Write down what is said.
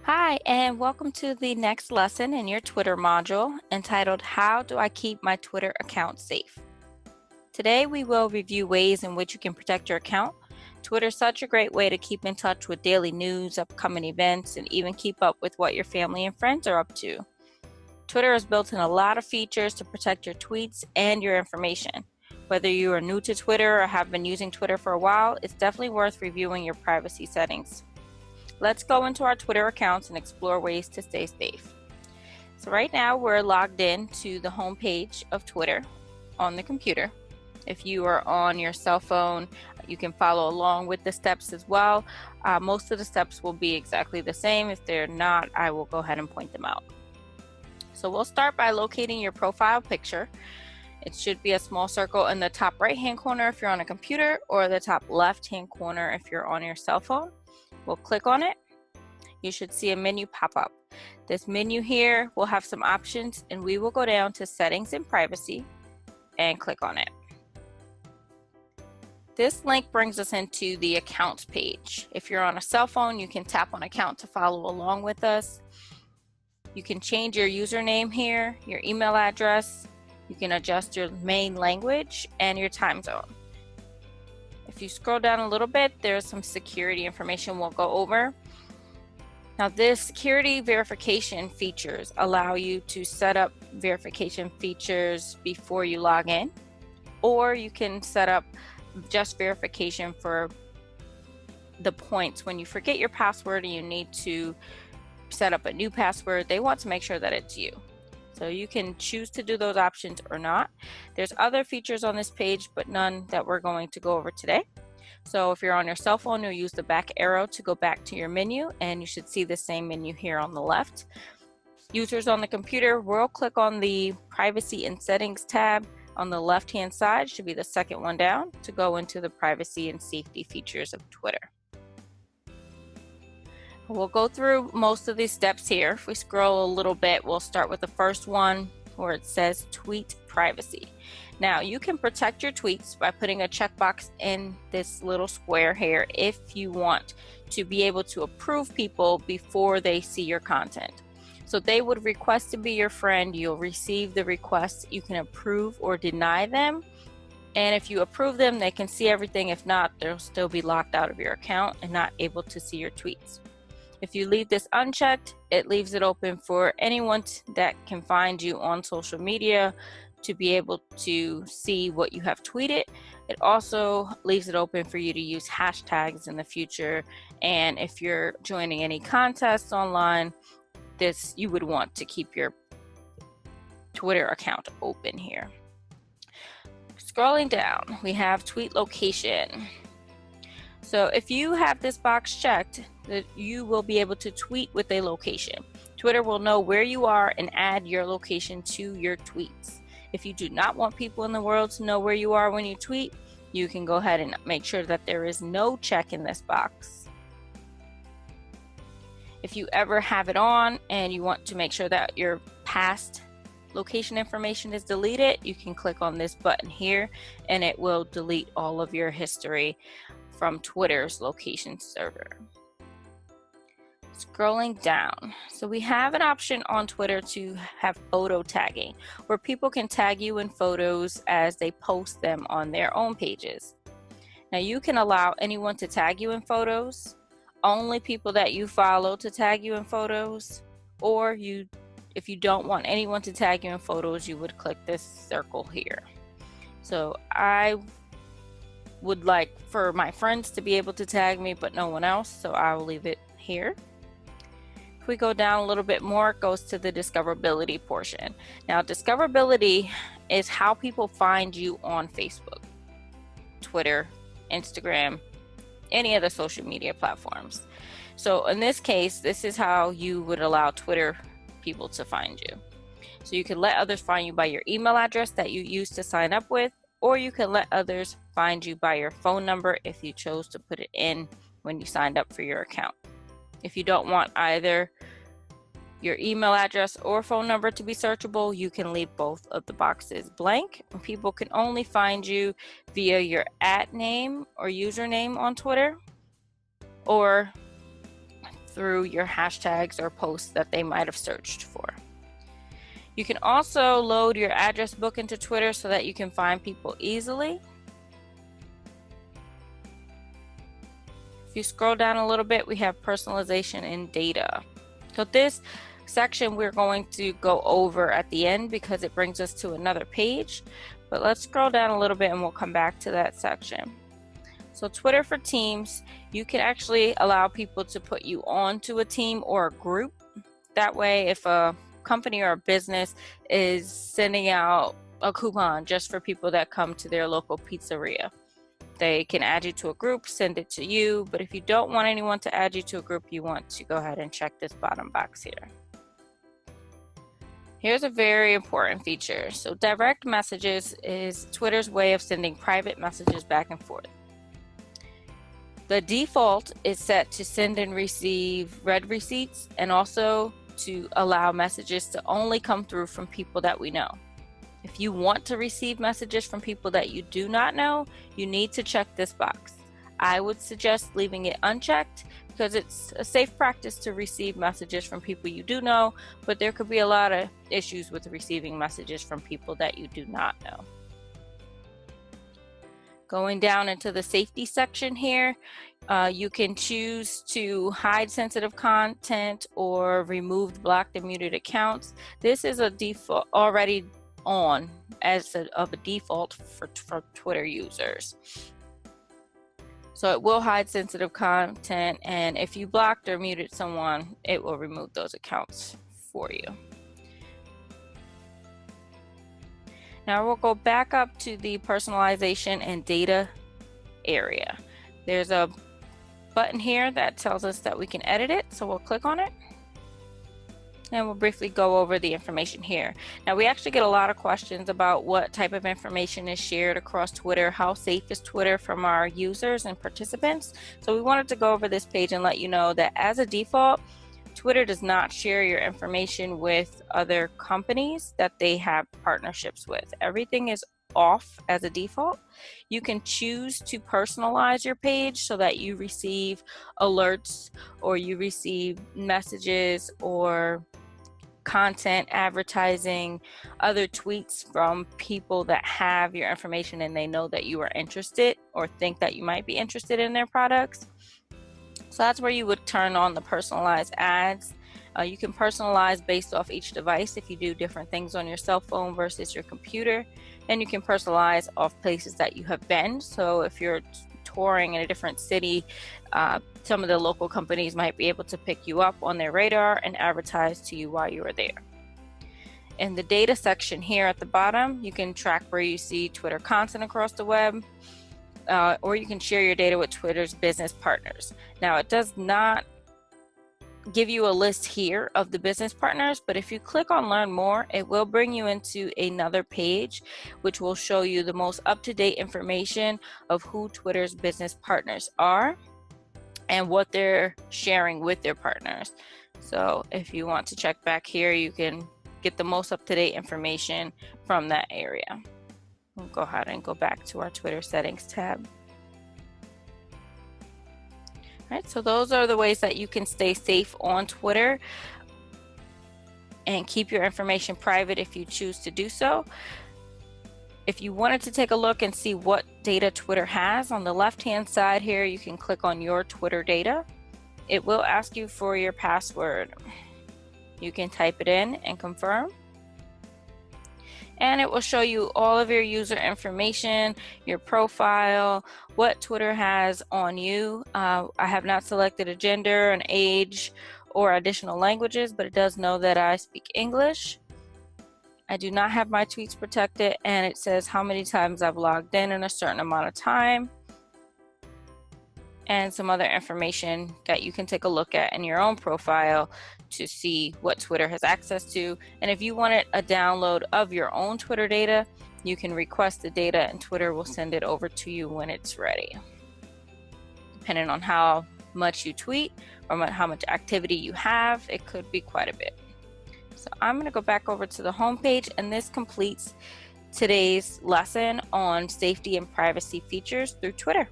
Hi, and welcome to the next lesson in your Twitter module entitled How Do I Keep My Twitter Account Safe? Today we will review ways in which you can protect your account. Twitter is such a great way to keep in touch with daily news, upcoming events, and even keep up with what your family and friends are up to. Twitter has built in a lot of features to protect your tweets and your information. Whether you are new to Twitter or have been using Twitter for a while, it's definitely worth reviewing your privacy settings. Let's go into our Twitter accounts and explore ways to stay safe. So right now we're logged in to the home page of Twitter on the computer. If you are on your cell phone, you can follow along with the steps as well. Most of the steps will be exactly the same. If they're not, I will go ahead and point them out. So we'll start by locating your profile picture. It should be a small circle in the top right-hand corner if you're on a computer, or the top left-hand corner if you're on your cell phone. We'll click on it. You should see a menu pop up. This menu here will have some options, and we will go down to Settings and Privacy and click on it. This link brings us into the Accounts page. If you're on a cell phone, you can tap on Account to follow along with us. You can change your username here, your email address. You can adjust your main language and your time zone. If you scroll down a little bit, there's some security information we'll go over. Now, this security verification features allow you to set up verification features before you log in, or you can set up just verification for the points when you forget your password and you need to set up a new password. They want to make sure that it's you. So you can choose to do those options or not. There's other features on this page, but none that we're going to go over today. So if you're on your cell phone, you'll use the back arrow to go back to your menu, and you should see the same menu here on the left. Users on the computer will click on the Privacy and Settings tab on the left-hand side, should be the second one down, to go into the privacy and safety features of Twitter. We'll go through most of these steps here. If we scroll a little bit, we'll start with the first one where it says Tweet Privacy. Now, you can protect your tweets by putting a checkbox in this little square here if you want to be able to approve people before they see your content. So they would request to be your friend, you'll receive the request, you can approve or deny them. And if you approve them, they can see everything. If not, they'll still be locked out of your account and not able to see your tweets. If you leave this unchecked, it leaves it open for anyone that can find you on social media to be able to see what you have tweeted. It also leaves it open for you to use hashtags in the future. And if you're joining any contests online, you would want to keep your Twitter account open here. Scrolling down, we have tweet location. So if you have this box checked, you will be able to tweet with a location. Twitter will know where you are and add your location to your tweets. If you do not want people in the world to know where you are when you tweet, you can go ahead and make sure that there is no check in this box. If you ever have it on and you want to make sure that your past location information is deleted, you can click on this button here and it will delete all of your history from Twitter's location server. Scrolling down, so we have an option on Twitter to have photo tagging, where people can tag you in photos as they post them on their own pages. Now you can allow anyone to tag you in photos, only people that you follow to tag you in photos, or if you don't want anyone to tag you in photos, you would click this circle here. So I would like for my friends to be able to tag me, but no one else, so I will leave it here. If we go down a little bit more, it goes to the discoverability portion. Now, discoverability is how people find you on Facebook, Twitter, Instagram, any other social media platforms. So in this case, this is how you would allow Twitter people to find you. So you can let others find you by your email address that you used to sign up with, or you can let others find you by your phone number if you chose to put it in when you signed up for your account. If you don't want either your email address or phone number to be searchable, you can leave both of the boxes blank. People can only find you via your @ name or username on Twitter, or through your hashtags or posts that they might have searched for. You can also load your address book into Twitter so that you can find people easily. If you scroll down a little bit, we have personalization and data. So this section we're going to go over at the end because it brings us to another page. But let's scroll down a little bit and we'll come back to that section. So Twitter for Teams, you can actually allow people to put you onto a team or a group. That way, if a company or a business is sending out a coupon just for people that come to their local pizzeria, they can add you to a group, send it to you. But if you don't want anyone to add you to a group, you want to go ahead and check this bottom box here. Here's a very important feature. So direct messages is Twitter's way of sending private messages back and forth. The default is set to send and receive read receipts, and also to allow messages to only come through from people that we know. If you want to receive messages from people that you do not know, you need to check this box. I would suggest leaving it unchecked because it's a safe practice to receive messages from people you do know, but there could be a lot of issues with receiving messages from people that you do not know. Going down into the safety section here, you can choose to hide sensitive content or remove blocked and muted accounts. This is a default already on as of a default for Twitter users. So it will hide sensitive content, and if you blocked or muted someone, it will remove those accounts for you. Now we'll go back up to the personalization and data area. There's a button here that tells us that we can edit it, so we'll click on it. And we'll briefly go over the information here. Now we actually get a lot of questions about what type of information is shared across Twitter, how safe is Twitter from our users and participants. So we wanted to go over this page and let you know that as a default, Twitter does not share your information with other companies that they have partnerships with. Everything is off as a default. You can choose to personalize your page so that you receive alerts or you receive messages or content, advertising, other tweets from people that have your information and they know that you are interested or think that you might be interested in their products. So that's where you would turn on the personalized ads. You can personalize based off each device if you do different things on your cell phone versus your computer. And you can personalize off places that you have been. So if you're touring in a different city, some of the local companies might be able to pick you up on their radar and advertise to you while you are there. In the data section here at the bottom, you can track where you see Twitter content across the web. Or you can share your data with Twitter's business partners. Now, it does not give you a list here of the business partners, but if you click on Learn More, it will bring you into another page, which will show you the most up-to-date information of who Twitter's business partners are and what they're sharing with their partners. So if you want to check back here, you can get the most up-to-date information from that area. We'll go ahead and go back to our Twitter settings tab. All right, so those are the ways that you can stay safe on Twitter and keep your information private if you choose to do so. If you wanted to take a look and see what data Twitter has, on the left-hand side here, you can click on Your Twitter Data. It will ask you for your password. You can type it in and confirm. And it will show you all of your user information, your profile, what Twitter has on you. I have not selected a gender, an age, or additional languages, but it does know that I speak English. I do not have my tweets protected, and it says how many times I've logged in a certain amount of time, and some other information that you can take a look at in your own profile to see what Twitter has access to. And if you wanted a download of your own Twitter data, you can request the data and Twitter will send it over to you when it's ready. Depending on how much you tweet or how much activity you have, it could be quite a bit. So I'm going to go back over to the home page, and this completes today's lesson on safety and privacy features through Twitter.